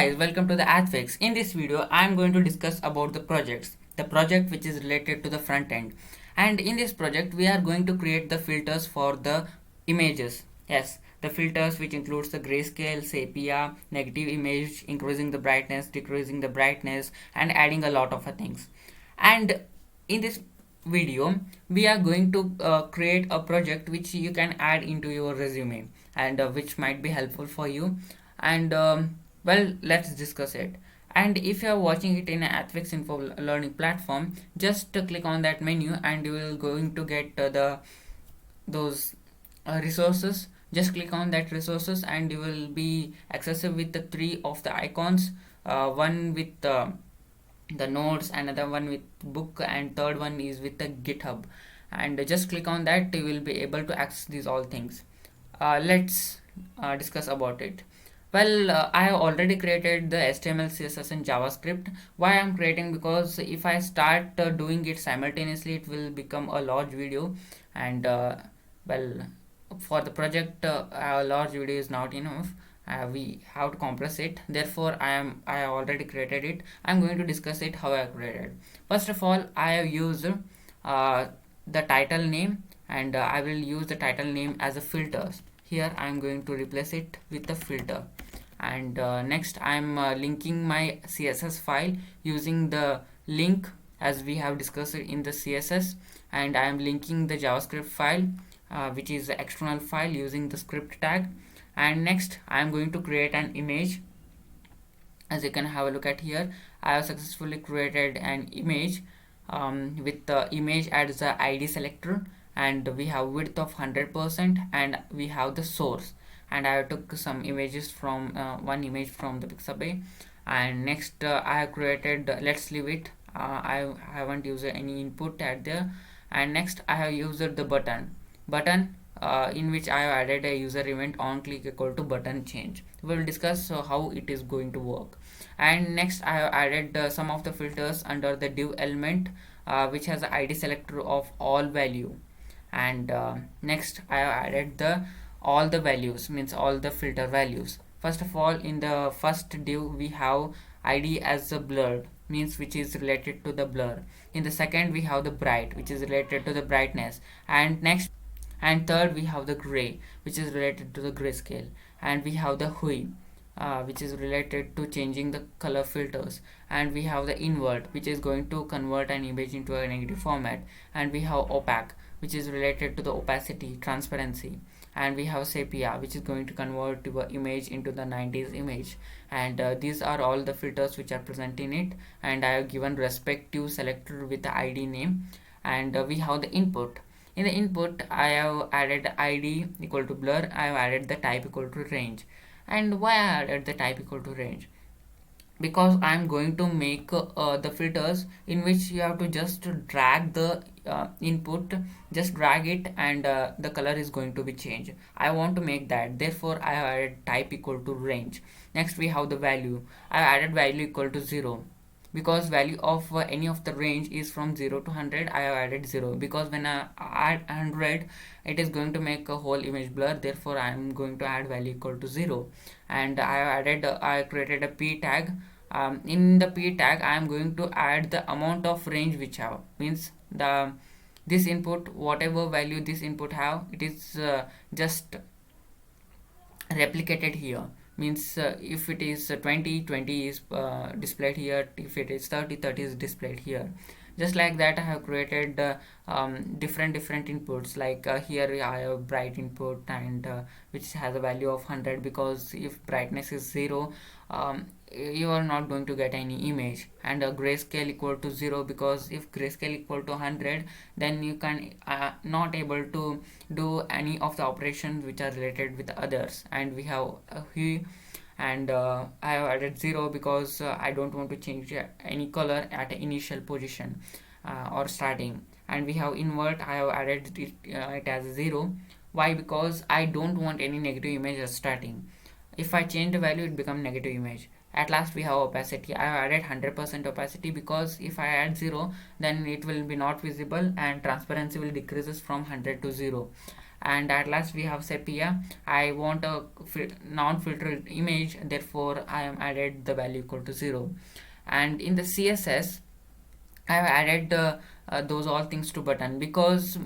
guys, welcome to the Athfix. In this video, I am going to discuss about the projects. The project which is related to the front end. And in this project, we are going to create the filters for the images. Yes, the filters which includes the grayscale, sepia, negative image, increasing the brightness, decreasing the brightness, and adding a lot of things. And in this video, we are going to create a project which you can add into your resume and which might be helpful for you. And well, let's discuss it. And if you are watching it in an Athfix info learning platform, just click on that menu and you will going to get the those resources. Just click on that resources and you will be accessible with the three of the icons, one with the notes, another one with book, and third one is with the GitHub. And just click on that, you will be able to access these all things. Let's discuss about it. Well, I have already created the HTML, CSS and JavaScript. Why I'm creating? Because if I start doing it simultaneously, it will become a large video. And well, for the project, a large video is not enough. We have to compress it. Therefore, I have already created it. I'm going to discuss it how I created. First of all, I have used the title name, and I will use the title name as a filters. Here I am going to replace it with the filter. And next I am linking my CSS file using the link as we have discussed in the CSS, and I am linking the JavaScript file which is the external file using the script tag. And next I am going to create an image. As you can have a look at here, I have successfully created an image with the image as the ID selector, and we have width of 100%, and we have the source. And I took some images from one image from the Pixabay. And next I have created, let's leave it, I haven't used any input at there. And next I have used the button in which I have added a user event on click equal to button change. We will discuss how it is going to work. And next I have added some of the filters under the div element which has the ID selector of all value. And next I have added the all the values, means all the filter values. First of all, in the first div we have ID as the blurred, means which is related to the blur. In the second we have the bright, which is related to the brightness. And next and third we have the gray, which is related to the grayscale. And we have the hue, which is related to changing the color filters. And we have the invert, which is going to convert an image into a negative format. And we have opaque, which is related to the opacity, transparency. And we have sepia, which is going to convert your image into the 90s image. And these are all the filters which are present in it. And I have given respective selector with the ID name. And we have the input. In the input I have added ID equal to blur. I have added the type equal to range. And why I added the type equal to range? Because I am going to make the filters in which you have to just drag the input, just drag it, and the color is going to be changed. I want to make that, therefore I have added type equal to range. Next we have the value. I have added value equal to 0, because value of any of the range is from 0 to 100. I have added 0 because when I add 100 it is going to make a whole image blur, therefore I am going to add value equal to 0. And I have added I created a p tag. In the p tag I am going to add the amount of range which have, means the this input, whatever value this input have, it is just replicated here. Means if it is 20 is displayed here, if it is 30 is displayed here. Just like that I have created different inputs, like here I have bright input, and which has a value of 100, because if brightness is 0, you are not going to get any image. And a grayscale equal to 0, because if grayscale equal to 100, then you can not able to do any of the operations which are related with others. And we have a hue, and I have added 0 because I don't want to change any color at initial position or starting. And we have invert. I have added it as 0. Why? Because I don't want any negative image at starting. If I change the value, it becomes negative image. At last we have opacity. I have added 100% opacity, because if I add 0, then it will be not visible, and transparency will decreases from 100 to 0. And at last we have sepia. I want a non-filtered image, therefore I am added the value equal to 0. And in the css I have added those all things to button, because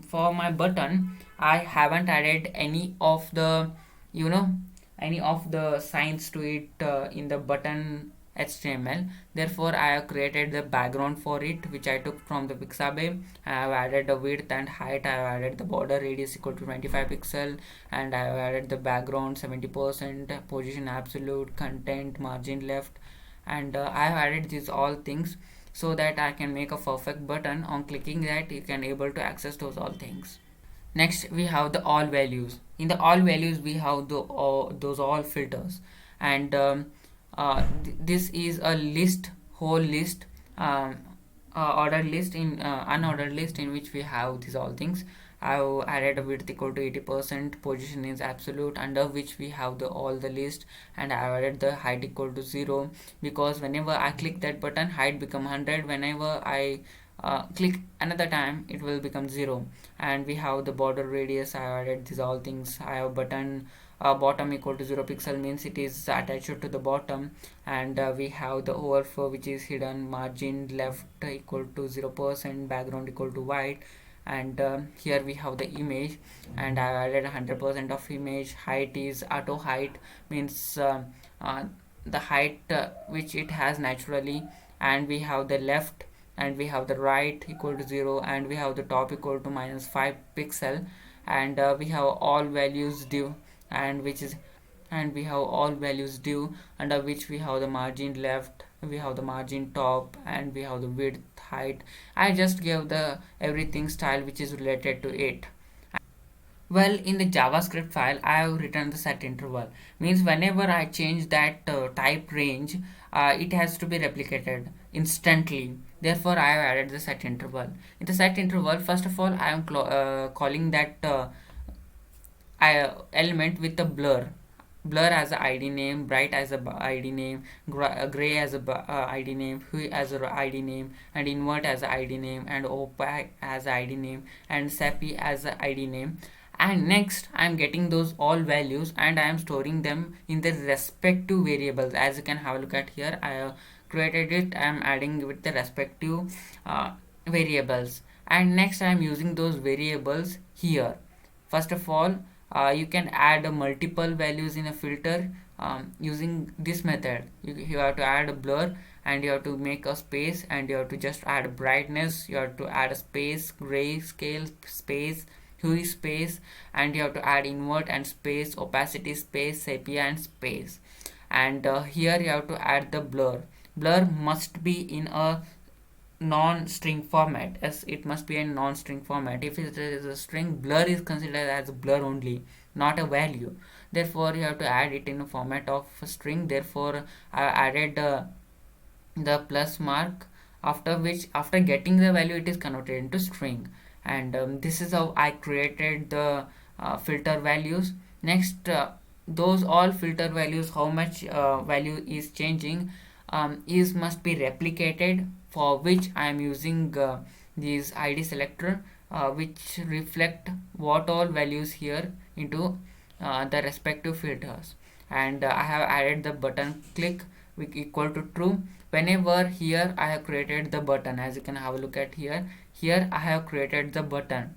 for my button I haven't added any of the, you know, any of the signs to it in the button HTML. Therefore I have created the background for it, which I took from the Pixabay. I have added the width and height. I have added the border radius equal to 25 pixel, and I have added the background 70%, position absolute, content, margin left, and I have added these all things so that I can make a perfect button. On clicking that, you can able to access those all things. Next we have the all values. In the all values we have the those all filters, and this is a list, whole list, um, ordered list, in unordered list, in which we have these all things. I've added a width equal to 80%, position is absolute, under which we have the all the list, and I have added the height equal to 0, because whenever I click that button, height become 100. Whenever I click another time, it will become 0. And we have the border radius. I have added these all things. I have button bottom equal to 0 pixel, means it is attached to the bottom, and we have the overflow, which is hidden, margin left equal to 0%, background equal to white. And here we have the image, and I added 100% of image. Height is auto height, means uh, the height which it has naturally. And we have the left, and we have the right equal to 0, and we have the top equal to -5 pixel. And we have all values div, and which is, and we have all values div, under which we have the margin left, we have the margin top, and we have the width, height. I just gave the everything style which is related to it. Well, in the JavaScript file, I have written the set interval. Means whenever I change that type range, it has to be replicated instantly. Therefore, I have added the set interval. In the set interval, first of all, I am calling that element with a blur as a id name, bright as a id name, gray as a id name, hue as a id name, and invert as a id name, and opaque as a id name, and sappy as a id name. And next I am getting those all values, and I am storing them in the respective variables. As you can have a look at here, I have created it. I am adding with the respective variables, and next I am using those variables here. First of all, you can add multiple values in a filter using this method. You have to add a blur, and you have to make a space, and you have to just add brightness, you have to add a space, grayscale space, hue space, and you have to add invert and space, opacity space, sepia and space. And here you have to add the blur must be in a non-string format, as it must be a non-string format. If it is a string, blur is considered as a blur only, not a value. Therefore you have to add it in a format of a string. Therefore I added the plus mark, after which, after getting the value, it is converted into string. And this is how I created the filter values. Next, those all filter values, how much value is changing, is must be replicated, for which I am using these id selector, which reflect what all values here into the respective filters. And I have added the button click with equal to true. Whenever here I have created the button, as you can have a look at here I have created the button,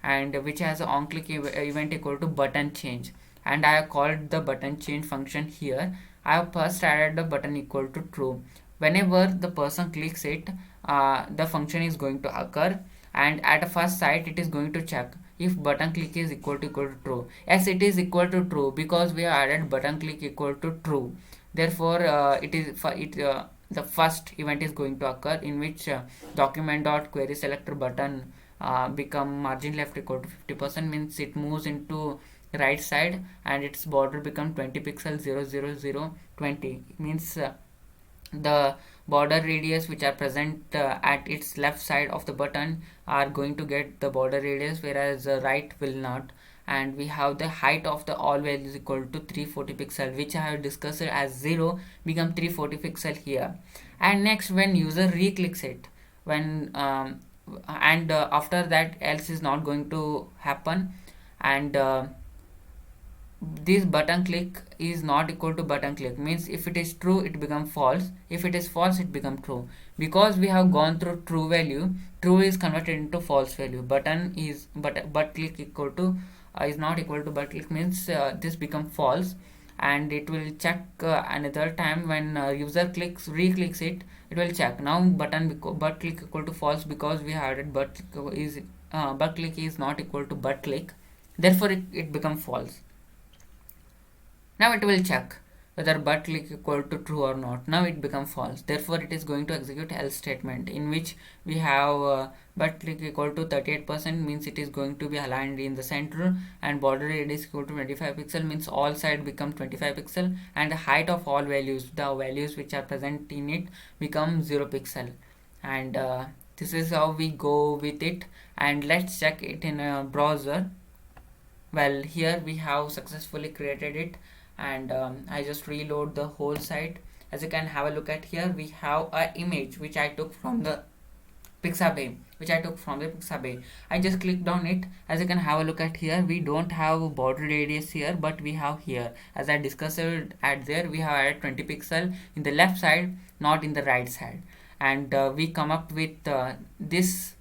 and which has an on click event equal to button change, and I have called the button change function here. I have first added the button equal to true. Whenever the person clicks it, the function is going to occur, and at a first sight it is going to check if button click is equal to true. Yes, it is equal to true, because we have added button click equal to true. Therefore it is for it the first event is going to occur, in which document dot query selector button become margin left equal to 50%, means it moves into right side, and its border become 20 pixels, 0 0 0 20, means the border radius which are present at its left side of the button are going to get the border radius, whereas right will not. And we have the height of the all values equal to 340 pixel, which I have discussed as 0 become 340 pixel here. And next, when user re-clicks it, when and after that else is not going to happen, and this button click is not equal to button click, means if it is true it become false, if it is false it become true. Because we have gone through true value, true is converted into false value. Button is but click equal to is not equal to but click, means this become false, and it will check another time when user re-clicks it, it will check. Now but click equal to false, because we had it but click is not equal to but click, therefore it become false. Now it will check whether but click equal to true or not. Now it becomes false. Therefore, it is going to execute else statement, in which we have but click equal to 38%, means it is going to be aligned in the center, and border radius equal to 25 pixel, means all side become 25 pixel, and the height of all values, the values which are present in it, become 0 pixel. And this is how we go with it. And let's check it in a browser. Well, here we have successfully created it, and I just reload the whole site. As you can have a look at here, we have a image which I took from the Pixabay. I just clicked on it. As you can have a look at here, we don't have border radius here, but we have here, as I discussed at there, we have added 20 pixel in the left side, not in the right side. And we come up with this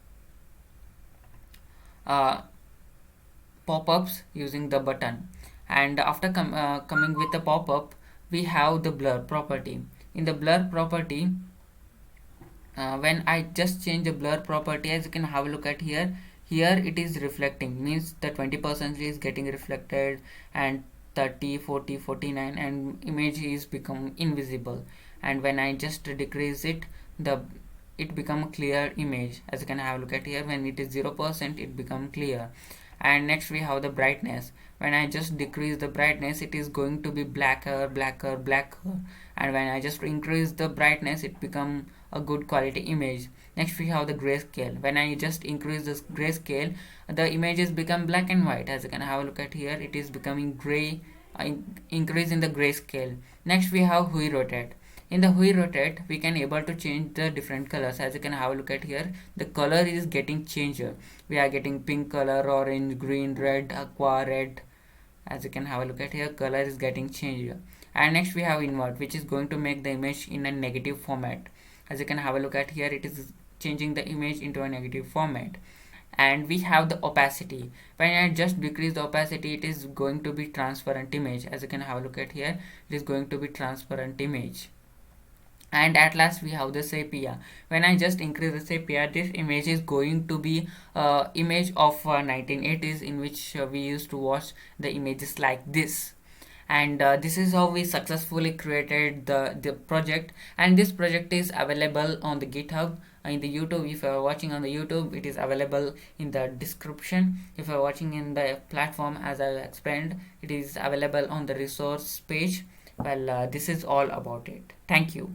pop-ups using the button. And after coming with the pop-up, we have the blur property. In the blur property, when I just change the blur property, as you can have a look at here, it is reflecting, means the 20% is getting reflected, and 30, 40, 49, and image is become invisible. And when I just decrease it, it become a clear image. As you can have a look at here, when it is 0%, it become clear. And next we have the brightness. When I just decrease the brightness, it is going to be blacker. And when I just increase the brightness, it become a good quality image. Next we have the grayscale. When I just increase this grayscale, the images become black and white. As you can have a look at here, it is becoming gray, increase in the grayscale. Next we have Hui rotate. In the Hui rotate, we can able to change the different colors. As you can have a look at here, the color is getting changed. We are getting pink color, orange, green, red, aqua, red. As you can have a look at here, color is getting changed. And next we have invert, which is going to make the image in a negative format. As you can have a look at here, it is changing the image into a negative format. And we have the opacity. When I just decrease the opacity, it is going to be transparent image. As you can have a look at here, it is going to be transparent image. And at last we have the sepia. When I just increase the sepia, this image is going to be image of 1980s, in which we used to watch the images like this. And this is how we successfully created the project. And this project is available on the GitHub, in the YouTube. If you are watching on the YouTube, it is available in the description. If you are watching in the platform, as I explained, it is available on the resource page. Well, this is all about it. Thank you.